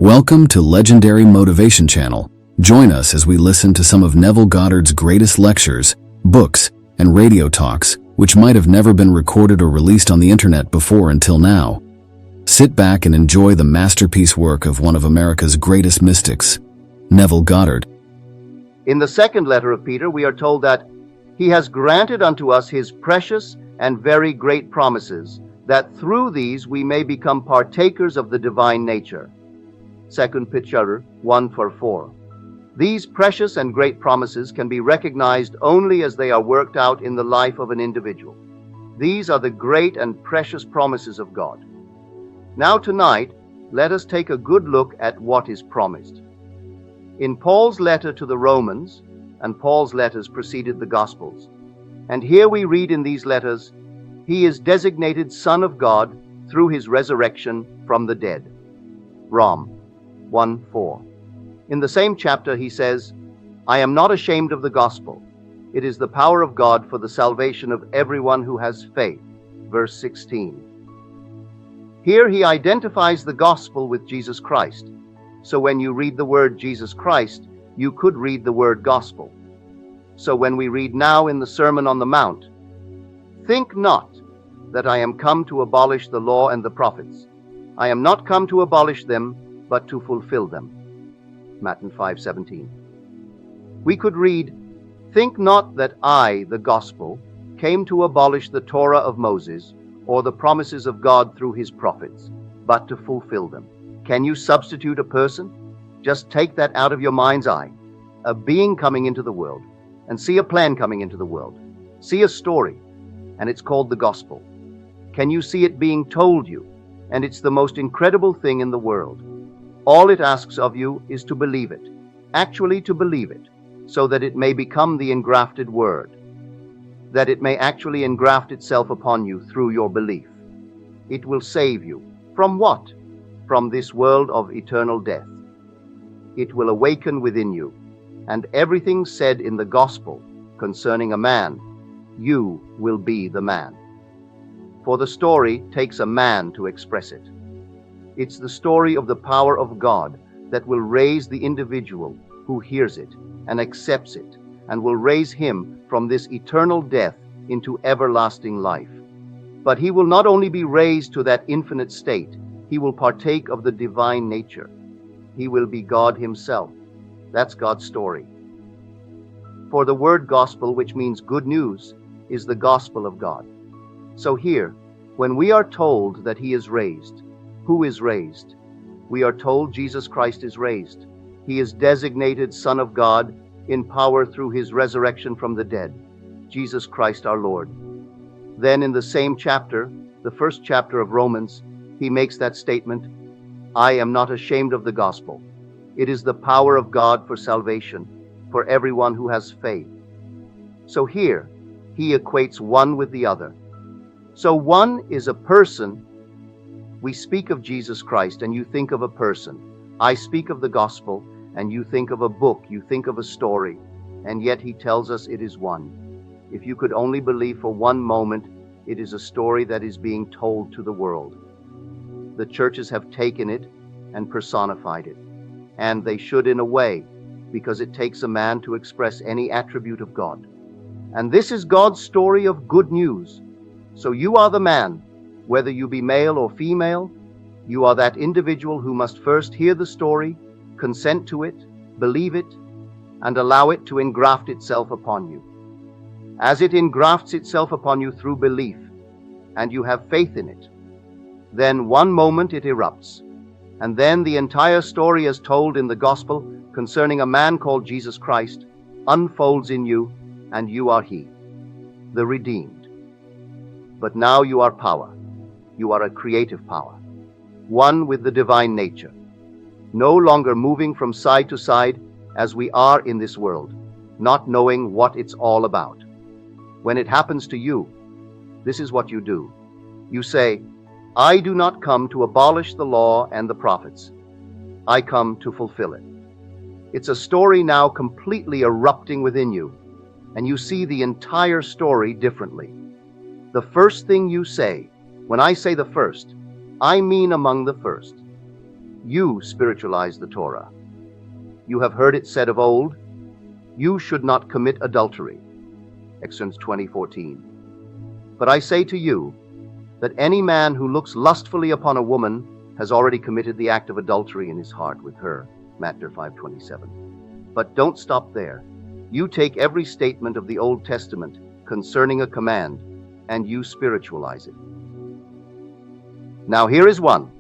Welcome to Legendary Motivation Channel. Join us as we listen to some of Neville Goddard's greatest lectures, books, and radio talks, which might have never been recorded or released on the internet before until now. Sit back and enjoy the masterpiece work of one of America's greatest mystics, Neville Goddard. In the second letter of Peter, we are told that he has granted unto us his precious and very great promises, that through these we may become partakers of the divine nature. 2 Peter 1:4. These precious and great promises can be recognized only as they are worked out in the life of an individual. These are the great and precious promises of God. Now tonight, let us take a good look at what is promised. In Paul's letter to the Romans, and Paul's letters preceded the Gospels, and here we read in these letters, he is designated Son of God through his resurrection from the dead. Rom 1:4. In the same chapter he says, I am not ashamed of the gospel. It is the power of God for the salvation of everyone who has faith. Verse 16. Here he identifies the gospel with Jesus Christ. So when you read the word Jesus Christ, you could read the word gospel. So when we read now in the Sermon on the Mount, think not that I am come to abolish the law and the prophets. I am not come to abolish them, but to fulfill them. Matthew 5:17. We could read, think not that I, the gospel, came to abolish the Torah of Moses or the promises of God through his prophets, but to fulfill them. Can you substitute a person? Just take that out of your mind's eye. A being coming into the world, and see a plan coming into the world. See a story, and it's called the gospel. Can you see it being told you? And it's the most incredible thing in the world. All it asks of you is to believe it, actually to believe it, so that it may become the engrafted word, that it may actually engraft itself upon you through your belief. It will save you. From what? From this world of eternal death. It will awaken within you, and everything said in the gospel concerning a man, you will be the man. For the story takes a man to express it. It's the story of the power of God that will raise the individual who hears it and accepts it, and will raise him from this eternal death into everlasting life. But he will not only be raised to that infinite state, he will partake of the divine nature. He will be God himself. That's God's story. For the word gospel, which means good news, is the gospel of God. So here, when we are told that he is raised, who is raised? We are told Jesus Christ is raised. He is designated Son of God in power through his resurrection from the dead, Jesus Christ our Lord. Then in the same chapter, the first chapter of Romans, he makes that statement, I am not ashamed of the gospel. It is the power of God for salvation, for everyone who has faith. So here, he equates one with the other. So one is a person. We speak of Jesus Christ and you think of a person. I speak of the gospel and you think of a book, you think of a story, and yet he tells us it is one. If you could only believe for one moment, it is a story that is being told to the world. The churches have taken it and personified it, and they should in a way, because it takes a man to express any attribute of God. And this is God's story of good news. So you are the man. Whether you be male or female, you are that individual who must first hear the story, consent to it, believe it, and allow it to engraft itself upon you. As it engrafts itself upon you through belief, and you have faith in it, then one moment it erupts, and then the entire story as told in the gospel concerning a man called Jesus Christ unfolds in you, and you are he, the redeemed. But now you are power. You are a creative power, one with the divine nature, no longer moving from side to side as we are in this world, not knowing what it's all about. When it happens to you, this is what you do. You say, I do not come to abolish the law and the prophets. I come to fulfill it. It's a story now completely erupting within you, and you see the entire story differently. The first thing you say, when I say the first, I mean among the first. You spiritualize the Torah. You have heard it said of old, you should not commit adultery. Exodus 20:14. But I say to you that any man who looks lustfully upon a woman has already committed the act of adultery in his heart with her. Matthew 5:27. But don't stop there. You take every statement of the Old Testament concerning a command and you spiritualize it. Now here is one.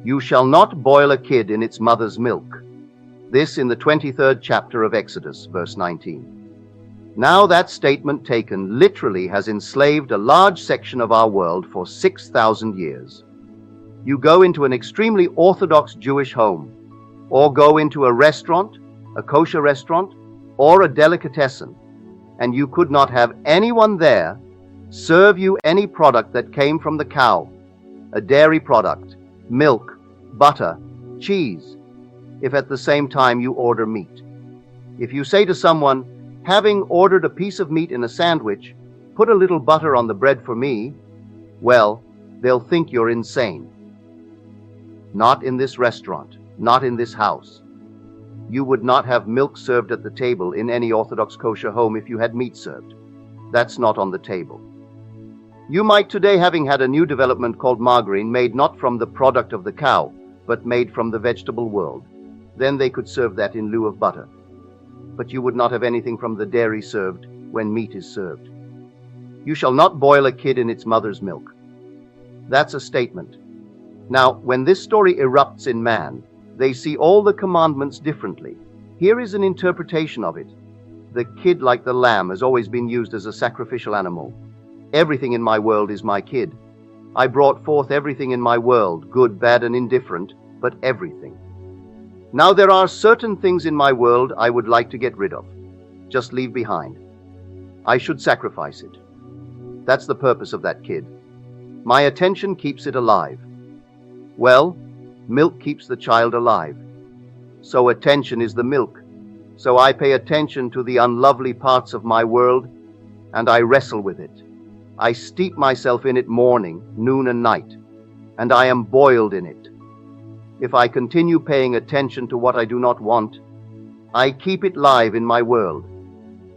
You shall not boil a kid in its mother's milk. This in the 23rd chapter of Exodus, verse 19. Now that statement taken literally has enslaved a large section of our world for 6,000 years. You go into an extremely Orthodox Jewish home, or go into a restaurant, a kosher restaurant, or a delicatessen, and you could not have anyone there serve you any product that came from the cow, a dairy product, milk, butter, cheese, if at the same time you order meat. If you say to someone, having ordered a piece of meat in a sandwich, put a little butter on the bread for me, well, they'll think you're insane. Not in this restaurant, not in this house. You would not have milk served at the table in any Orthodox kosher home if you had meat served. That's not on the table. You might today, having had a new development called margarine, made not from the product of the cow, but made from the vegetable world. Then they could serve that in lieu of butter. But you would not have anything from the dairy served when meat is served. You shall not boil a kid in its mother's milk. That's a statement. Now, when this story erupts in man, they see all the commandments differently. Here is an interpretation of it. The kid, like the lamb, has always been used as a sacrificial animal. Everything in my world is my kid. I brought forth everything in my world, good, bad, and indifferent, but everything. Now there are certain things in my world I would like to get rid of, just leave behind. I should sacrifice it. That's the purpose of that kid. My attention keeps it alive. Well, milk keeps the child alive. So attention is the milk. So I pay attention to the unlovely parts of my world, and I wrestle with it. I steep myself in it morning, noon, and night, and I am boiled in it. If I continue paying attention to what I do not want, I keep it live in my world.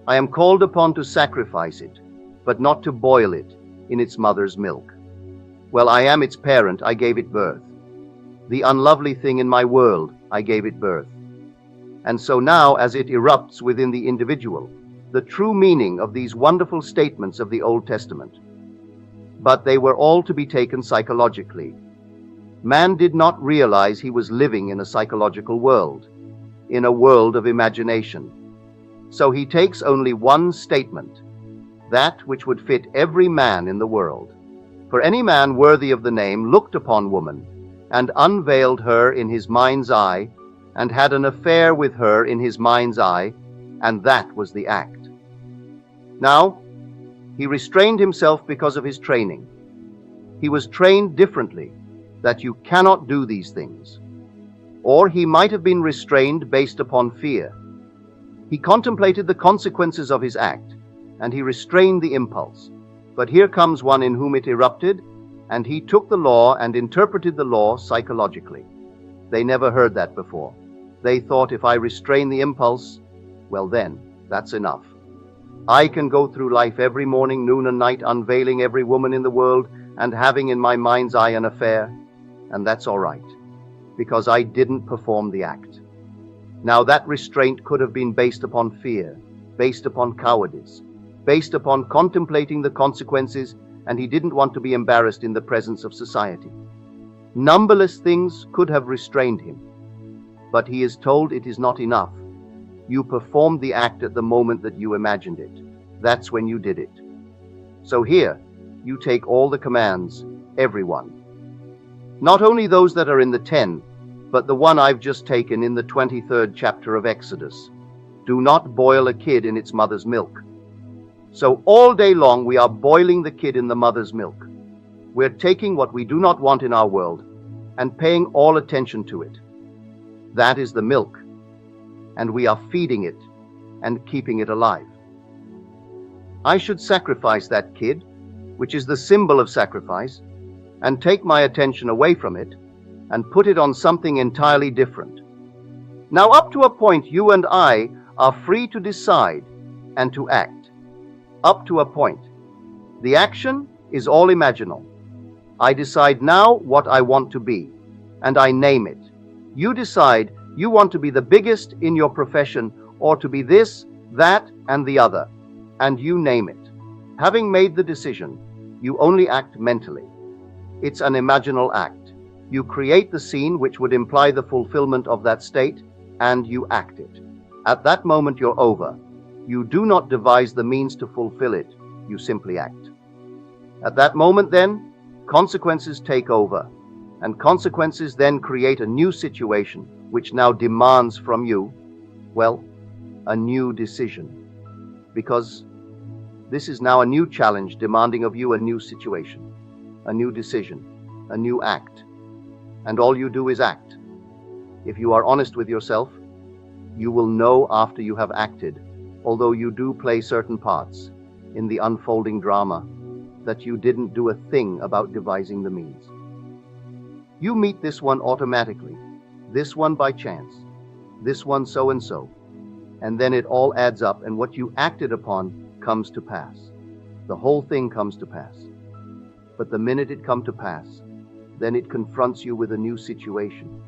I am called upon to sacrifice it, but not to boil it in its mother's milk. Well, I am its parent, I gave it birth. The unlovely thing in my world, I gave it birth. And so now, as it erupts within the individual, the true meaning of these wonderful statements of the Old Testament. But they were all to be taken psychologically. Man did not realize he was living in a psychological world, in a world of imagination. So he takes only one statement, that which would fit every man in the world. For any man worthy of the name looked upon woman, and unveiled her in his mind's eye, and had an affair with her in his mind's eye, and that was the act. Now, he restrained himself because of his training. He was trained differently, that you cannot do these things. Or he might have been restrained based upon fear. He contemplated the consequences of his act, and he restrained the impulse. But here comes one in whom it erupted, and he took the law and interpreted the law psychologically. They never heard that before. They thought, if I restrain the impulse, well then, that's enough. I can go through life every morning, noon, and night, unveiling every woman in the world and having in my mind's eye an affair, and that's all right, because I didn't perform the act. Now that restraint could have been based upon fear, based upon cowardice, based upon contemplating the consequences, and he didn't want to be embarrassed in the presence of society. Numberless things could have restrained him, but he is told it is not enough. You performed the act at the moment that you imagined it. That's when you did it. So here, you take all the commands, everyone. Not only those that are in the 10, but the one I've just taken in the 23rd chapter of Exodus. Do not boil a kid in its mother's milk. So all day long we are boiling the kid in the mother's milk. We're taking what we do not want in our world and paying all attention to it. That is the milk. And we are feeding it and keeping it alive. I should sacrifice that kid, which is the symbol of sacrifice, and take my attention away from it, and put it on something entirely different. Now, up to a point, you and I are free to decide and to act. Up to a point. The action is all imaginal. I decide now what I want to be, and I name it. You decide you want to be the biggest in your profession, or to be this, that, and the other, and you name it. Having made the decision, you only act mentally. It's an imaginal act. You create the scene which would imply the fulfillment of that state, and you act it. At that moment, you're over. You do not devise the means to fulfill it. You simply act. At that moment, then, consequences take over, and consequences then create a new situation which now demands from you, well, a new decision. Because this is now a new challenge demanding of you a new situation, a new decision, a new act. And all you do is act. If you are honest with yourself, you will know after you have acted, although you do play certain parts in the unfolding drama, that you didn't do a thing about devising the means. You meet this one automatically, this one by chance, this one so and so, and then it all adds up, and what you acted upon comes to pass. The whole thing comes to pass. But the minute it comes to pass, then it confronts you with a new situation.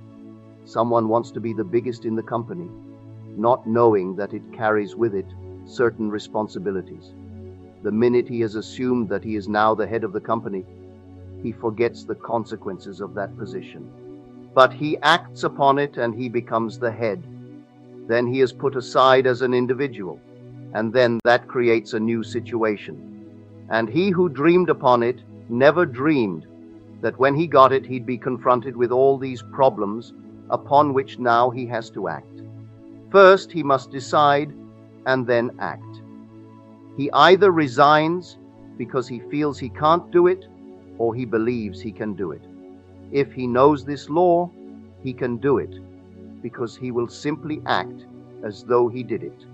Someone wants to be the biggest in the company, not knowing that it carries with it certain responsibilities. The minute he has assumed that he is now the head of the company, he forgets the consequences of that position. But he acts upon it and he becomes the head. Then he is put aside as an individual, and then that creates a new situation. And he who dreamed upon it never dreamed that when he got it, he'd be confronted with all these problems upon which now he has to act. First, he must decide and then act. He either resigns because he feels he can't do it, or he believes he can do it. If he knows this law, he can do it because he will simply act as though he did it.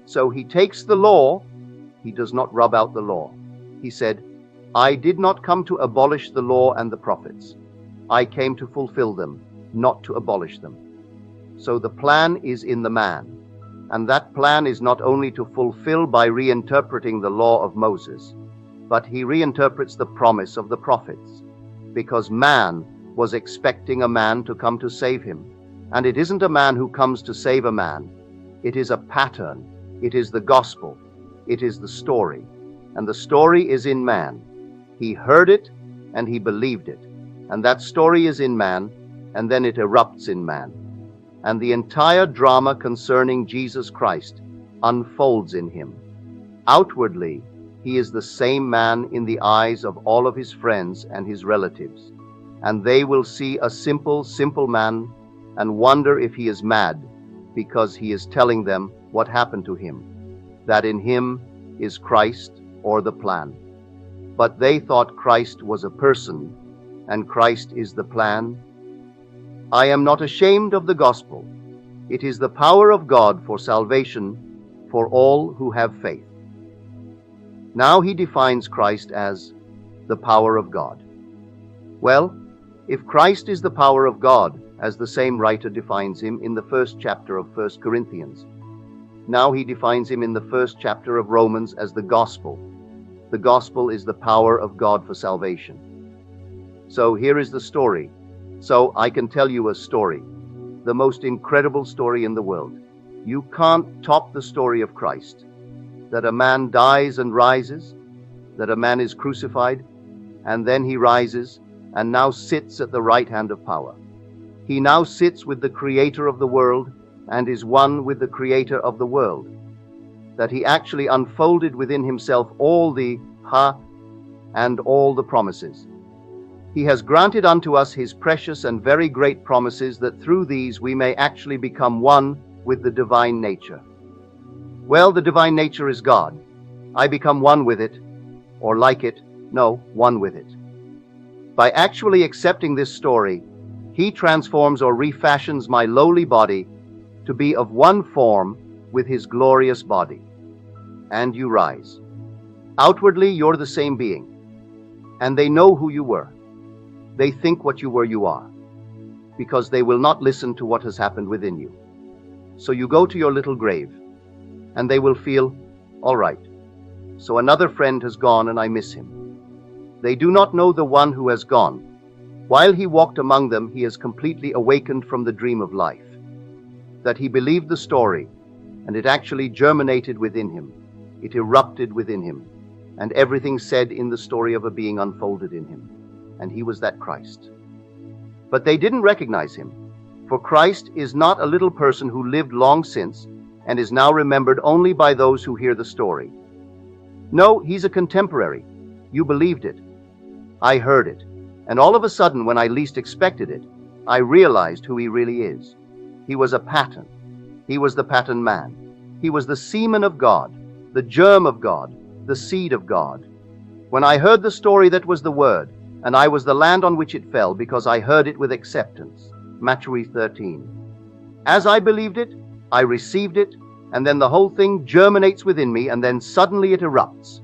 So he takes the law, he does not rub out the law. He said, I did not come to abolish the law and the prophets. I came to fulfill them, not to abolish them. So the plan is in the man, and that plan is not only to fulfill by reinterpreting the law of Moses, but he reinterprets the promise of the prophets, because man was expecting a man to come to save him. And it isn't a man who comes to save a man. It is a pattern. It is the gospel. It is the story. And the story is in man. He heard it and he believed it. And that story is in man, and then it erupts in man. And the entire drama concerning Jesus Christ unfolds in him. Outwardly, he is the same man in the eyes of all of his friends and his relatives. And they will see a simple man and wonder if he is mad, because he is telling them what happened to him, that in him is Christ or the plan. But they thought Christ was a person, and Christ is the plan. I am not ashamed of the gospel. It is the power of God for salvation for all who have faith. Now he defines Christ as the power of God. Well, if Christ is the power of God, as the same writer defines him in the first chapter of 1 Corinthians, now he defines him in the first chapter of Romans as the gospel. The gospel is the power of God for salvation. So here is the story. So I can tell you a story, the most incredible story in the world. You can't top the story of Christ, that a man dies and rises, that a man is crucified, and then he rises and now sits at the right hand of power. He now sits with the creator of the world and is one with the creator of the world. That he actually unfolded within himself all the and all the promises. He has granted unto us his precious and very great promises, that through these we may actually become one with the divine nature. Well, the divine nature is God. I become one with it, or like it, no, one with it. By actually accepting this story, he transforms or refashions my lowly body to be of one form with his glorious body. And you rise. Outwardly, you're the same being, and they know who you were. They think what you were, you are. because they will not listen to what has happened within you. So you go to your little grave, and they will feel, all right, so another friend has gone and I miss him. They do not know the one who has gone. While he walked among them, he has completely awakened from the dream of life. That he believed the story, and it actually germinated within him. It erupted within him, and everything said in the story of a being unfolded in him. And he was that Christ. But they didn't recognize him, for Christ is not a little person who lived long since and is now remembered only by those who hear the story. No, he's a contemporary. You believed it. I heard it. And all of a sudden, when I least expected it, I realized who he really is. He was a pattern. He was the pattern man. He was the semen of God, the germ of God, the seed of God. When I heard the story, that was the word, and I was the land on which it fell, because I heard it with acceptance. Matthew 13. As I believed it, I received it, and then the whole thing germinates within me, and then suddenly it erupts.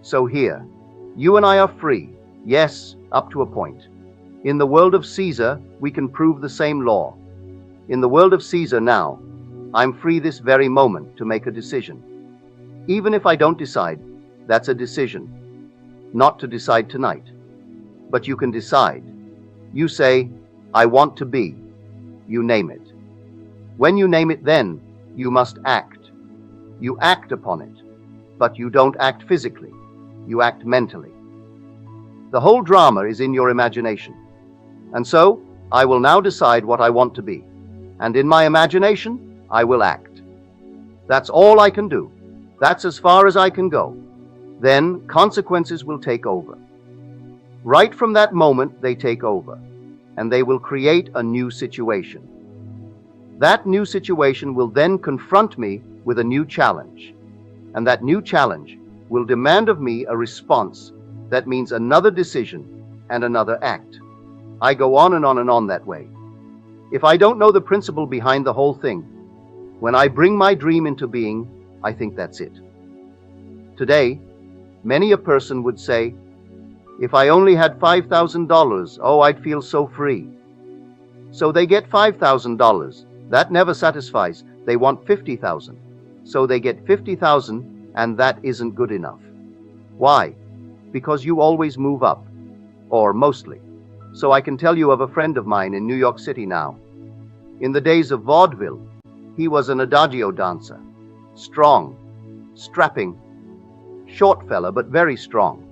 So here, you and I are free. Yes, up to a point. In the world of Caesar, we can prove the same law. In the world of Caesar now, I'm free this very moment to make a decision. Even if I don't decide, that's a decision. Not to decide tonight. But you can decide. You say, I want to be. You name it. When you name it, then you must act. You act upon it. But you don't act physically. You act mentally. The whole drama is in your imagination. And so, I will now decide what I want to be. And in my imagination, I will act. That's all I can do. That's as far as I can go. Then consequences will take over. Right from that moment, they take over. And they will create a new situation. That new situation will then confront me with a new challenge. And that new challenge will demand of me a response that means another decision and another act. I go on and on and on that way. If I don't know the principle behind the whole thing, when I bring my dream into being, I think that's it. Today, many a person would say, if I only had $5,000, oh, I'd feel so free. So they get $5,000. That never satisfies. They want $50,000. So they get $50,000, and that isn't good enough. Why? Because you always move up, or mostly. So I can tell you of a friend of mine in New York City now. In the days of vaudeville, he was an adagio dancer. Strong, strapping, short fella, but very strong.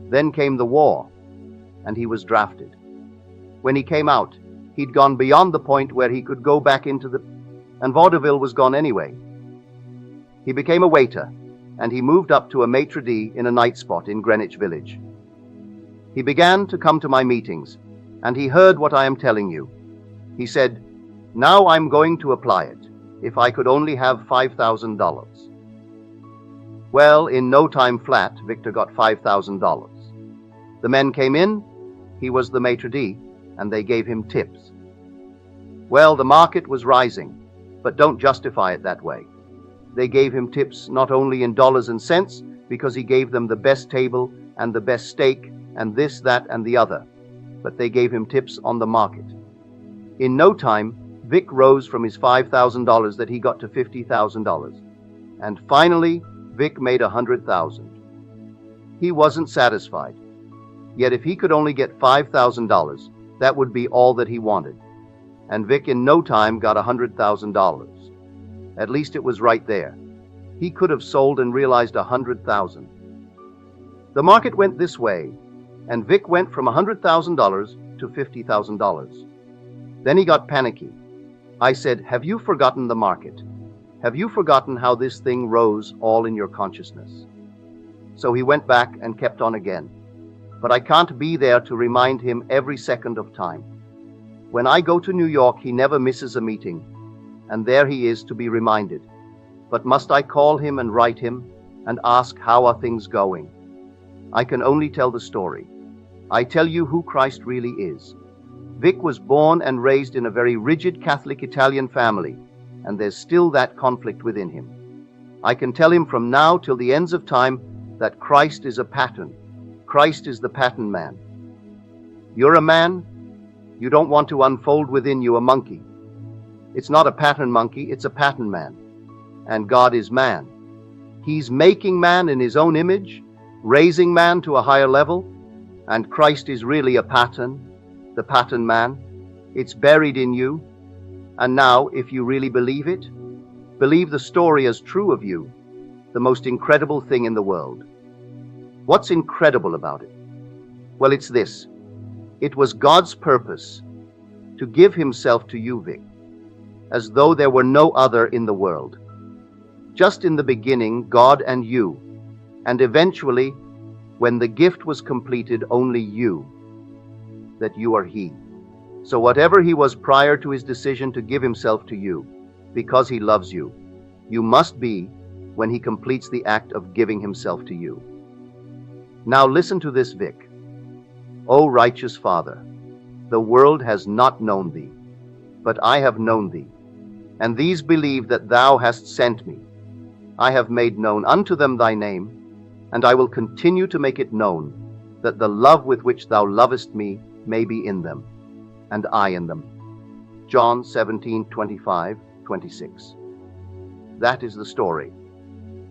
Then came the war, and he was drafted. When he came out, he'd gone beyond the point where he could go back into and vaudeville was gone anyway. He became a waiter, and he moved up to a maitre d' in a night spot in Greenwich Village. He began to come to my meetings, and he heard what I am telling you. He said, now I'm going to apply it, if I could only have $5,000. Well, in no time flat, Victor got $5,000. The men came in, he was the maitre d', and they gave him tips. Well, the market was rising, but don't justify it that way. They gave him tips not only in dollars and cents, because he gave them the best table and the best steak and this, that, and the other, but they gave him tips on the market. In no time, Vic rose from his $5,000 that he got to $50,000. And finally, Vic made $100,000. He wasn't satisfied. Yet if he could only get $5,000, that would be all that he wanted. And Vic in no time got $100,000. At least it was right there. He could have sold and realized $100,000. The market went this way, and Vic went from $100,000 to $50,000. Then he got panicky. I said, have you forgotten the market? Have you forgotten how this thing rose all in your consciousness? So he went back and kept on again. But I can't be there to remind him every second of time. When I go to New York, he never misses a meeting, and there he is to be reminded. But must I call him and write him and ask how are things going? I can only tell the story. I tell you who Christ really is. Vic was born and raised in a very rigid Catholic Italian family, and there's still that conflict within him. I can tell him from now till the ends of time that Christ is a pattern. Christ is the pattern man. You're a man, You don't want to unfold within you a monkey. It's not a pattern monkey, it's a pattern man. And God is man. He's making man in his own image, raising man to a higher level, and Christ is really a pattern, the pattern man. It's buried in you. And now, if you really believe it, believe the story as true of you, the most incredible thing in the world. What's incredible about it? Well, it's this. It was God's purpose to give himself to you, Vic, as though there were no other in the world. Just in the beginning, God and you, and eventually, when the gift was completed, only you, that you are he. So whatever he was prior to his decision to give himself to you, because he loves you, you must be when he completes the act of giving himself to you. Now listen to this, Vic. O righteous Father, the world has not known thee, but I have known thee, and these believe that thou hast sent me. I have made known unto them thy name, and I will continue to make it known, that the love with which thou lovest me may be in them, and I in them. John 17:25-26. That is the story.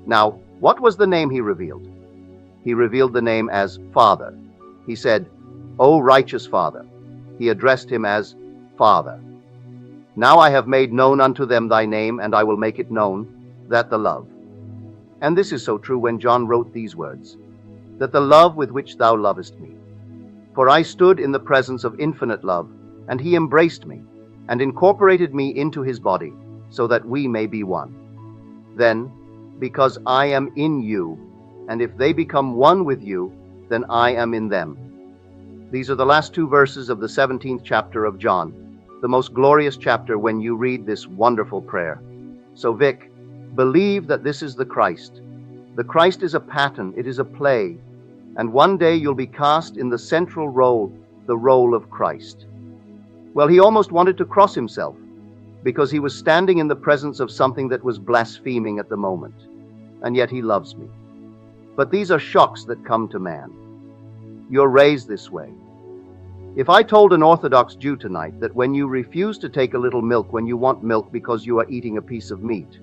Now, what was the name he revealed? He revealed the name as Father. He said, O righteous Father. He addressed him as Father. Now I have made known unto them thy name, and I will make it known, that the love. And this is so true when John wrote these words, that the love with which thou lovest me. For I stood in the presence of infinite love, and he embraced me, and incorporated me into his body, so that we may be one. Then, because I am in you, and if they become one with you, then I am in them. These are the last two verses of the 17th chapter of John, the most glorious chapter when you read this wonderful prayer. So Vic, believe that this is the Christ. The Christ is a pattern, it is a play, and one day you'll be cast in the central role, the role of Christ. Well, he almost wanted to cross himself, because he was standing in the presence of something that was blaspheming at the moment, and yet he loves me. But these are shocks that come to man. You're raised this way. If I told an Orthodox Jew tonight that when you refuse to take a little milk when you want milk because you are eating a piece of meat,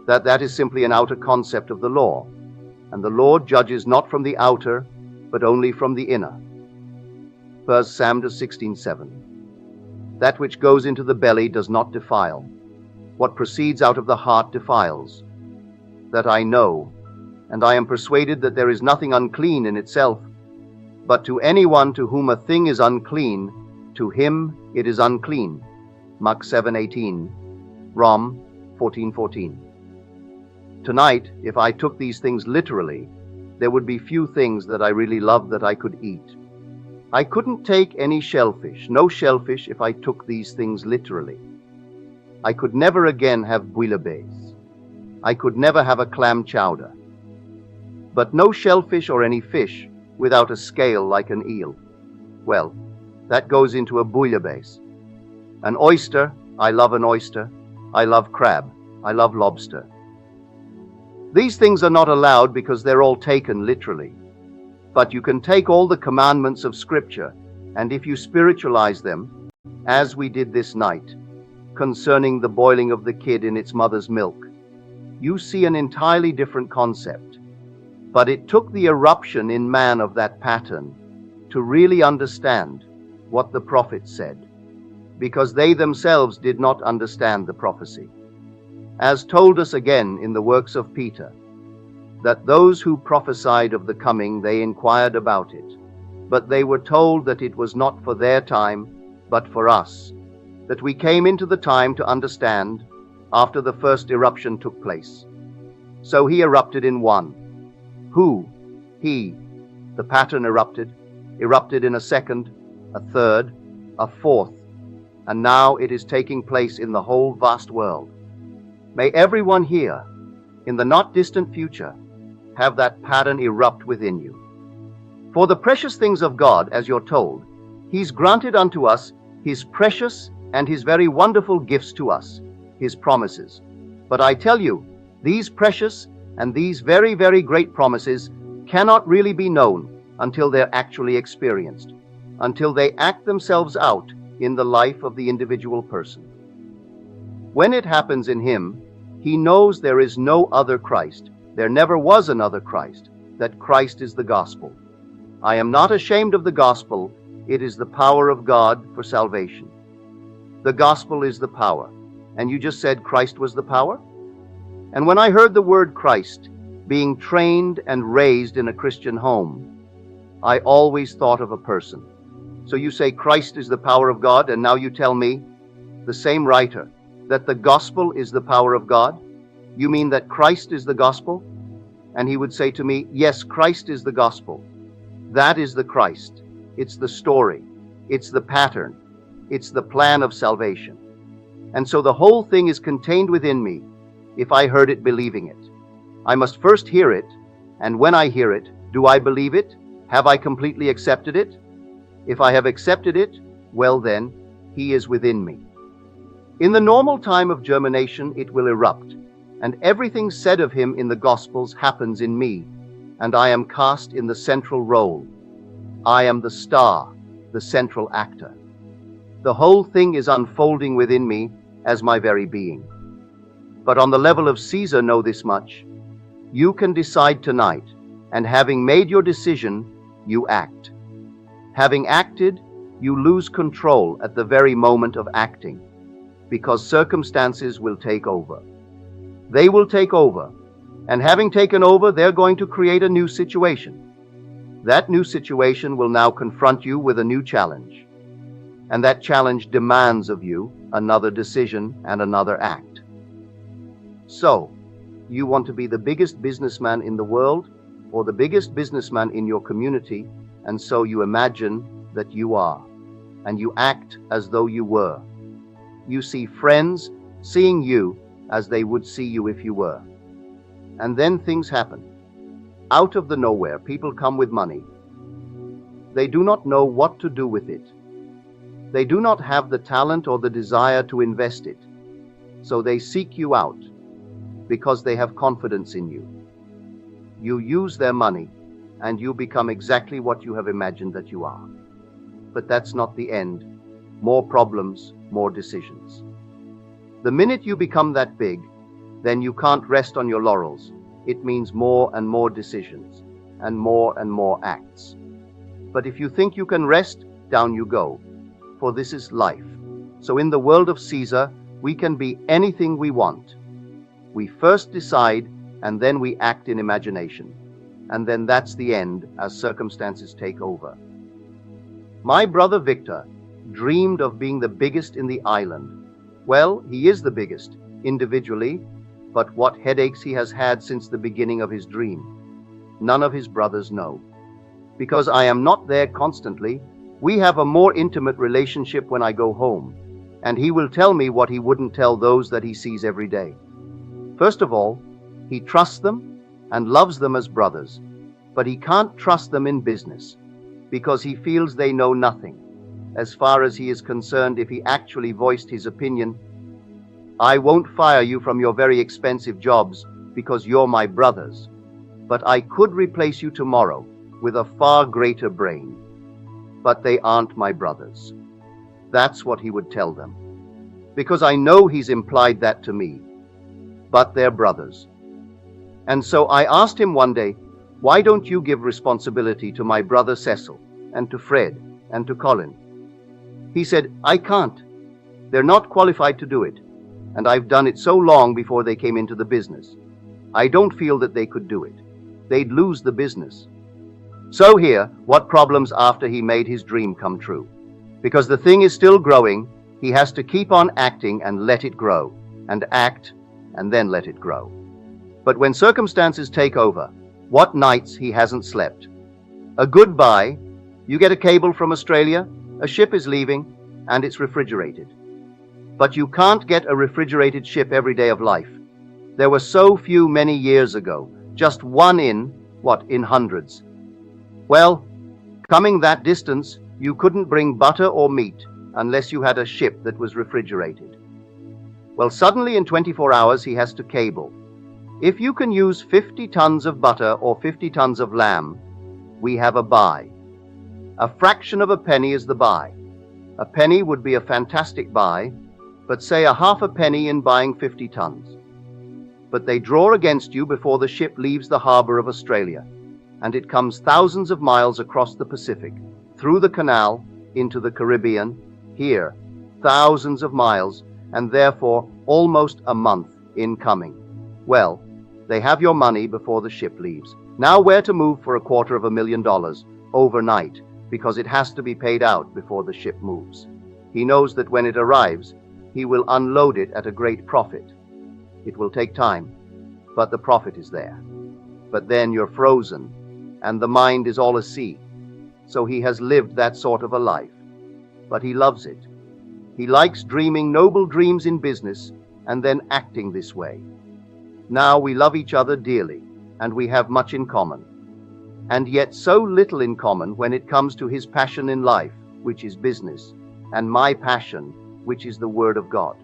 that is simply an outer concept of the law, and the Lord judges not from the outer, but only from the inner. 1 Samuel 16:7. That which goes into the belly does not defile. What proceeds out of the heart defiles. That I know, and I am persuaded that there is nothing unclean in itself, but to anyone to whom a thing is unclean, to him it is unclean. Mark 7:18, Rom 14:14. Tonight, if I took these things literally, there would be few things that I really loved that I could eat. I couldn't take any shellfish, no shellfish, if I took these things literally. I could never again have bouillabaisse. I could never have a clam chowder. But no shellfish or any fish without a scale like an eel. Well, that goes into a bouillabaisse. An oyster, I love an oyster. I love crab. I love lobster. These things are not allowed because they're all taken literally. But you can take all the commandments of Scripture, and if you spiritualize them, as we did this night, concerning the boiling of the kid in its mother's milk, you see an entirely different concept. But it took the eruption in man of that pattern to really understand what the prophets said, because they themselves did not understand the prophecy. As told us again in the works of Peter, that those who prophesied of the coming, they inquired about it, but they were told that it was not for their time, but for us, that we came into the time to understand after the first eruption took place. So he erupted in one. Who? He. The pattern erupted in a second, a third, a fourth, and now it is taking place in the whole vast world. May everyone here, in the not distant future, have that pattern erupt within you. For the precious things of God, as you're told, he's granted unto us his precious and his very wonderful gifts to us, his promises. But I tell you, these precious and these very, very great promises cannot really be known until they're actually experienced, until they act themselves out in the life of the individual person. When it happens in him, he knows there is no other Christ. There never was another Christ, that Christ is the gospel. I am not ashamed of the gospel. It is the power of God for salvation. The gospel is the power. And you just said Christ was the power? And when I heard the word Christ being trained and raised in a Christian home, I always thought of a person. So you say Christ is the power of God, and now you tell me, the same writer, that the gospel is the power of God? You mean that Christ is the gospel? And he would say to me, yes, Christ is the gospel. That is the Christ. It's the story. It's the pattern. It's the plan of salvation. And so the whole thing is contained within me if I heard it believing it. I must first hear it, and when I hear it, do I believe it? Have I completely accepted it? If I have accepted it, well then, he is within me. In the normal time of germination, it will erupt, and everything said of him in the Gospels happens in me, and I am cast in the central role. I am the star, the central actor. The whole thing is unfolding within me as my very being. But on the level of Caesar, know this much. You can decide tonight, and having made your decision, you act. Having acted, you lose control at the very moment of acting, because circumstances will take over. They will take over, and having taken over, they're going to create a new situation. That new situation will now confront you with a new challenge, and that challenge demands of you another decision and another act. So, you want to be the biggest businessman in the world, or the biggest businessman in your community, and so you imagine that you are, and you act as though you were. You see friends seeing you as they would see you if you were. And then things happen. Out of the nowhere, people come with money. They do not know what to do with it. They do not have the talent or the desire to invest it. So they seek you out because they have confidence in you. You use their money, and you become exactly what you have imagined that you are. But that's not the end. More problems, more decisions. The minute you become that big, then you can't rest on your laurels. It means more and more decisions, and more acts. But if you think you can rest, down you go. For this is life. So in the world of Caesar, we can be anything we want. We first decide, and then we act in imagination. And then that's the end as circumstances take over. My brother Victor dreamed of being the biggest in the island. Well, he is the biggest, individually, but what headaches he has had since the beginning of his dream, none of his brothers know. Because I am not there constantly, we have a more intimate relationship when I go home, and he will tell me what he wouldn't tell those that he sees every day. First of all, he trusts them and loves them as brothers, but he can't trust them in business because he feels they know nothing. As far as he is concerned, if he actually voiced his opinion, I won't fire you from your very expensive jobs because you're my brothers, but I could replace you tomorrow with a far greater brain. But they aren't my brothers. That's what he would tell them. Because I know he's implied that to me. But they're brothers. And so I asked him one day, why don't you give responsibility to my brother Cecil, and to Fred, and to Colin? He said, I can't. They're not qualified to do it. And I've done it so long before they came into the business. I don't feel that they could do it. They'd lose the business. So here, what problems after he made his dream come true? Because the thing is still growing, he has to keep on acting and let it grow, and act, and then let it grow. But when circumstances take over, what nights he hasn't slept. A goodbye, you get a cable from Australia, a ship is leaving, and it's refrigerated. But you can't get a refrigerated ship every day of life. There were so few many years ago, just one in hundreds. Well, coming that distance, you couldn't bring butter or meat unless you had a ship that was refrigerated. Well, suddenly in 24 hours he has to cable. If you can use 50 tons of butter or 50 tons of lamb, we have a buy. A fraction of a penny is the buy. A penny would be a fantastic buy, but say a half a penny in buying 50 tons. But they draw against you before the ship leaves the harbor of Australia, and it comes thousands of miles across the Pacific, through the canal, into the Caribbean, here, thousands of miles, and therefore almost a month in coming. Well, they have your money before the ship leaves. Now where to move for $250,000 overnight, because it has to be paid out before the ship moves. He knows that when it arrives, he will unload it at a great profit. It will take time, but the profit is there. But then you're frozen, and the mind is all a sea. So he has lived that sort of a life. But he loves it. He likes dreaming noble dreams in business and then acting this way. Now we love each other dearly, and we have much in common. And yet so little in common when it comes to his passion in life, which is business, and my passion, which is the Word of God.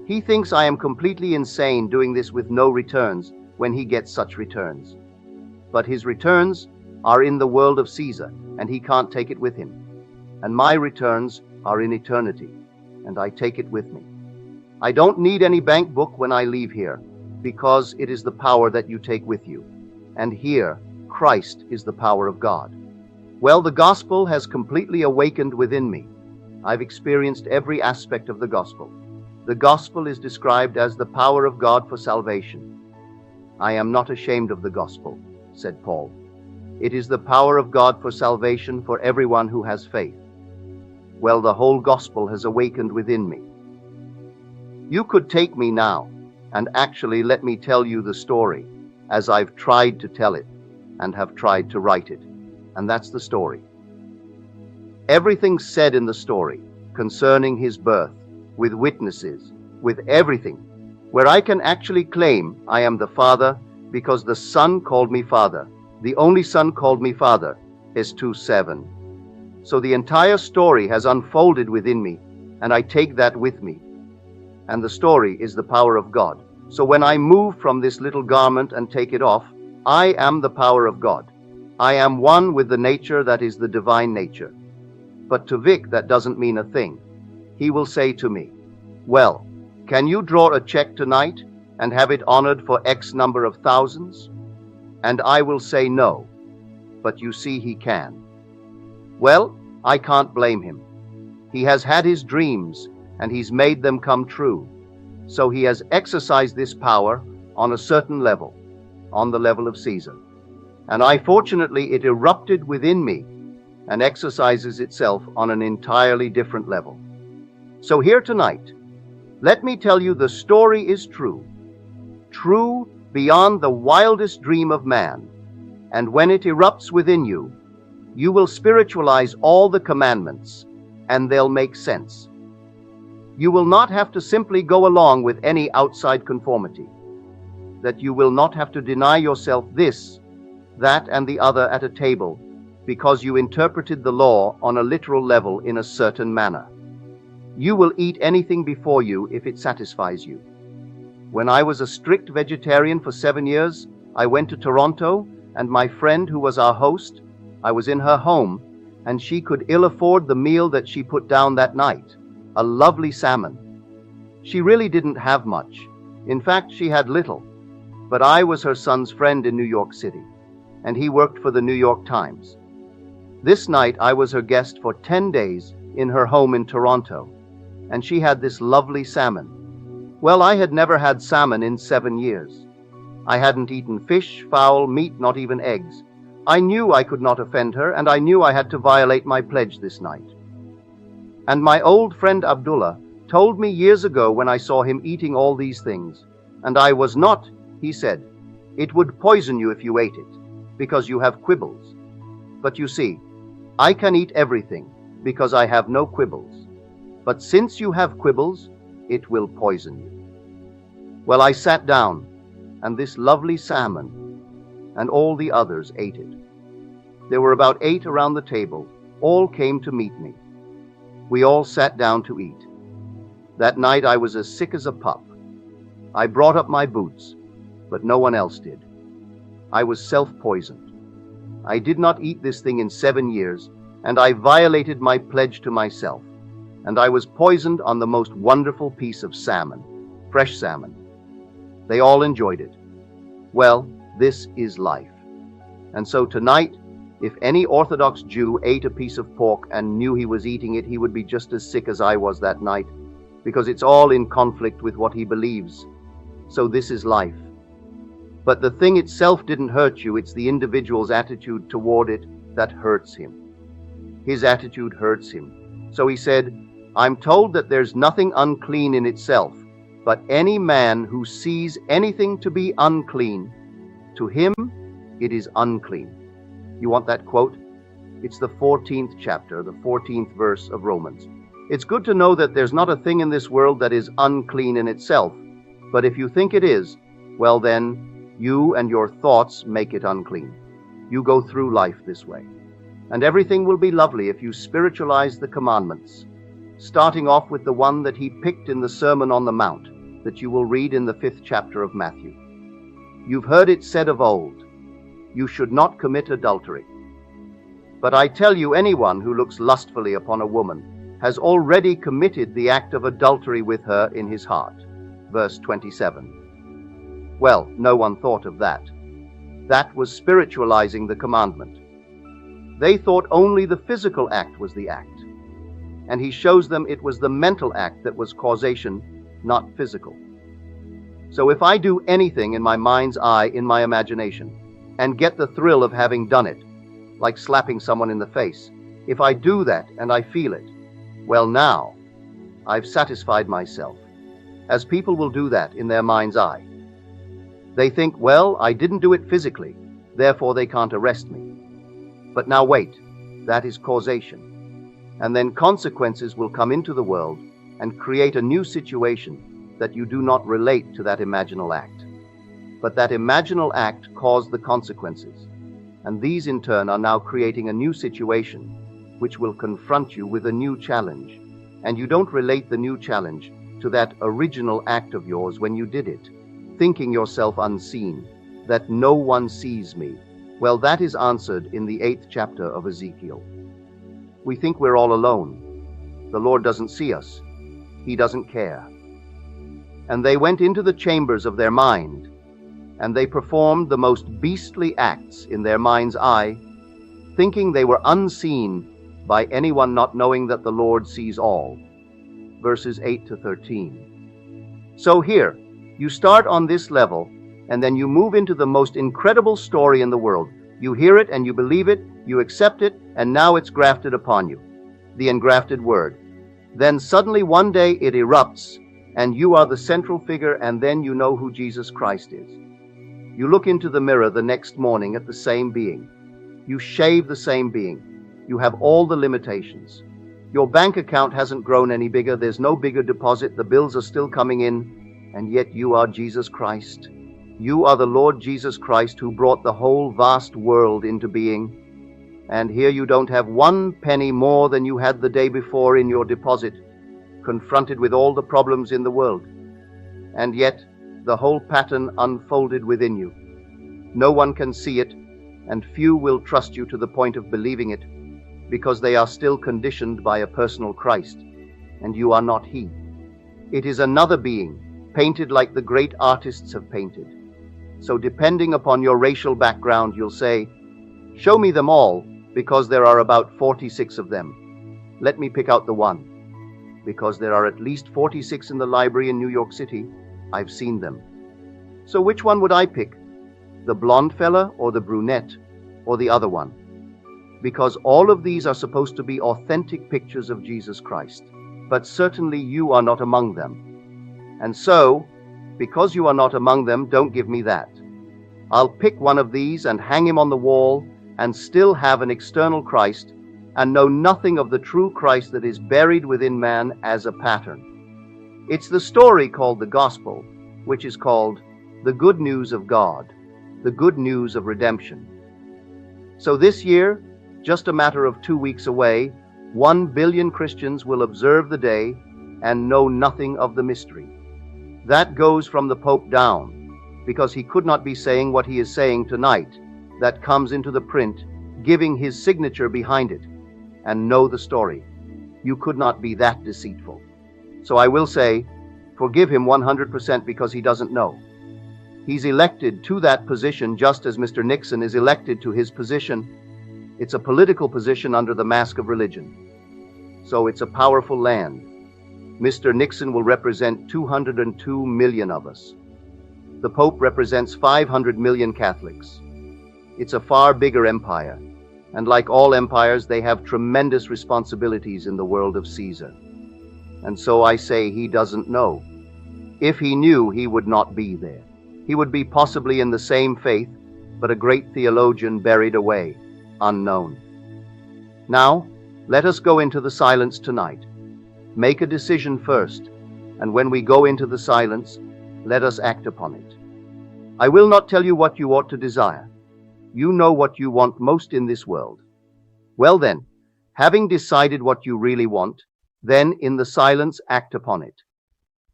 He thinks I am completely insane doing this with no returns when he gets such returns. But his returns are in the world of Caesar, and he can't take it with him. And my returns are in eternity, and I take it with me. I don't need any bank book when I leave here, because it is the power that you take with you. And here, Christ is the power of God. Well, the gospel has completely awakened within me. I've experienced every aspect of the gospel. The gospel is described as the power of God for salvation. I am not ashamed of the gospel, said Paul. It is the power of God for salvation for everyone who has faith. Well, the whole gospel has awakened within me. You could take me now and actually let me tell you the story as I've tried to tell it and have tried to write it. And that's the story. Everything said in the story concerning his birth, with witnesses, with everything, where I can actually claim I am the Father because the Son called me Father. The only Son called me Father is 2:7. So the entire story has unfolded within me, and I take that with me. And the story is the power of God. So when I move from this little garment and take it off, I am the power of God. I am one with the nature that is the divine nature. But to Vic, that doesn't mean a thing. He will say to me, well, can you draw a check tonight and have it honored for X number of thousands? And I will say no, but you see he can. Well, I can't blame him. He has had his dreams and he's made them come true. So he has exercised this power on a certain level, on the level of Caesar. And fortunately, it erupted within me and exercises itself on an entirely different level. So here tonight, let me tell you the story is true. True beyond the wildest dream of man. And when it erupts within you, you will spiritualize all the commandments, and they'll make sense. You will not have to simply go along with any outside conformity. That you will not have to deny yourself this, that, and the other at a table, because you interpreted the law on a literal level in a certain manner. You will eat anything before you if it satisfies you. When I was a strict vegetarian for 7 years, I went to Toronto, and my friend who was our host, I was in her home, and she could ill afford the meal that she put down that night, a lovely salmon. She really didn't have much. In fact, she had little. But I was her son's friend in New York City, and he worked for the New York Times. This night I was her guest for 10 days in her home in Toronto, and she had this lovely salmon. Well, I had never had salmon in 7 years. I hadn't eaten fish, fowl, meat, not even eggs. I knew I could not offend her, and I knew I had to violate my pledge this night. And my old friend Abdullah told me years ago when I saw him eating all these things, and I was not, he said, it would poison you if you ate it, because you have quibbles. But you see, I can eat everything, because I have no quibbles. But since you have quibbles, it will poison you. Well, I sat down, and this lovely salmon, and all the others ate it. There were about 8 around the table. All came to meet me. We all sat down to eat. That night I was as sick as a pup. I brought up my boots, but no one else did. I was self-poisoned. I did not eat this thing in 7 years, and I violated my pledge to myself. and I was poisoned on the most wonderful piece of salmon, fresh salmon. They all enjoyed it. Well, this is life. And so tonight, if any Orthodox Jew ate a piece of pork and knew he was eating it, he would be just as sick as I was that night, because it's all in conflict with what he believes. So this is life. But the thing itself didn't hurt you, it's the individual's attitude toward it that hurts him. His attitude hurts him. So he said, I'm told that there's nothing unclean in itself, but any man who sees anything to be unclean, to him it is unclean. You want that quote? It's the 14th chapter, the 14th verse of Romans. It's good to know that there's not a thing in this world that is unclean in itself, but if you think it is, well then, you and your thoughts make it unclean. You go through life this way. And everything will be lovely if you spiritualize the commandments, starting off with the one that he picked in the Sermon on the Mount, that you will read in the 5th chapter of Matthew. You've heard it said of old, you should not commit adultery. But I tell you, anyone who looks lustfully upon a woman has already committed the act of adultery with her in his heart. Verse 27. Well, no one thought of that. That was spiritualizing the commandment. They thought only the physical act was the act. And he shows them it was the mental act that was causation, not physical. So if I do anything in my mind's eye, in my imagination, and get the thrill of having done it, like slapping someone in the face, if I do that and I feel it, well now, I've satisfied myself, as people will do that in their mind's eye. They think, well, I didn't do it physically, therefore they can't arrest me. But now wait, that is causation. And then consequences will come into the world and create a new situation that you do not relate to that imaginal act. But that imaginal act caused the consequences, and these in turn are now creating a new situation which will confront you with a new challenge, and you don't relate the new challenge to that original act of yours when you did it, thinking yourself unseen, that no one sees me. Well, that is answered in the 8th chapter of Ezekiel. We think we're all alone. The Lord doesn't see us. He doesn't care. And they went into the chambers of their mind, and they performed the most beastly acts in their mind's eye, thinking they were unseen by anyone, not knowing that the Lord sees all. Verses 8 to 13. So here, you start on this level, and then you move into the most incredible story in the world. You hear it and you believe it, you accept it, and now it's grafted upon you. The engrafted word. Then suddenly one day it erupts, and you are the central figure, and then you know who Jesus Christ is. You look into the mirror the next morning at the same being. You shave the same being. You have all the limitations. Your bank account hasn't grown any bigger. There's no bigger deposit. The bills are still coming in. And yet you are Jesus Christ. You are the Lord Jesus Christ who brought the whole vast world into being. And here you don't have one penny more than you had the day before in your deposit, confronted with all the problems in the world. And yet, the whole pattern unfolded within you. No one can see it, and few will trust you to the point of believing it, because they are still conditioned by a personal Christ, and you are not he. It is another being, painted like the great artists have painted. So depending upon your racial background, you'll say, show me them all, because there are about 46 of them. Let me pick out the one, because there are at least 46 in the library in New York City. I've seen them. So which one would I pick? The blonde fella or the brunette or the other one? Because all of these are supposed to be authentic pictures of Jesus Christ. But certainly you are not among them. And so, because you are not among them, don't give me that. I'll pick one of these and hang him on the wall and still have an external Christ and know nothing of the true Christ that is buried within man as a pattern. It's the story called the gospel, which is called the good news of God, the good news of redemption. So this year, just a matter of 2 weeks away, 1 billion Christians will observe the day and know nothing of the mystery. That goes from the Pope down, because he could not be saying what he is saying tonight. That comes into the print, giving his signature behind it, and know the story. You could not be that deceitful. So I will say, forgive him 100% because he doesn't know. He's elected to that position just as Mr. Nixon is elected to his position. It's a political position under the mask of religion. So it's a powerful land. Mr. Nixon will represent 202 million of us. The Pope represents 500 million Catholics. It's a far bigger empire, and like all empires, they have tremendous responsibilities in the world of Caesar. And so I say he doesn't know. If he knew, he would not be there. He would be possibly in the same faith, but a great theologian buried away, unknown. Now, let us go into the silence tonight. Make a decision first, and when we go into the silence, let us act upon it. I will not tell you what you ought to desire. You know what you want most in this world. Well then, having decided what you really want, then in the silence act upon it.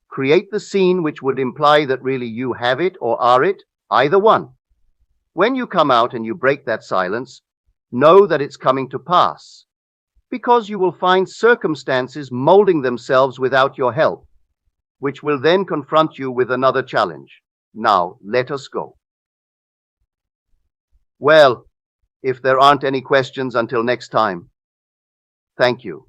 Create the scene which would imply that really you have it or are it, either one. When you come out and you break that silence, know that it's coming to pass, because you will find circumstances molding themselves without your help, which will then confront you with another challenge. Now, let us go. Well, if there aren't any questions until next time, thank you.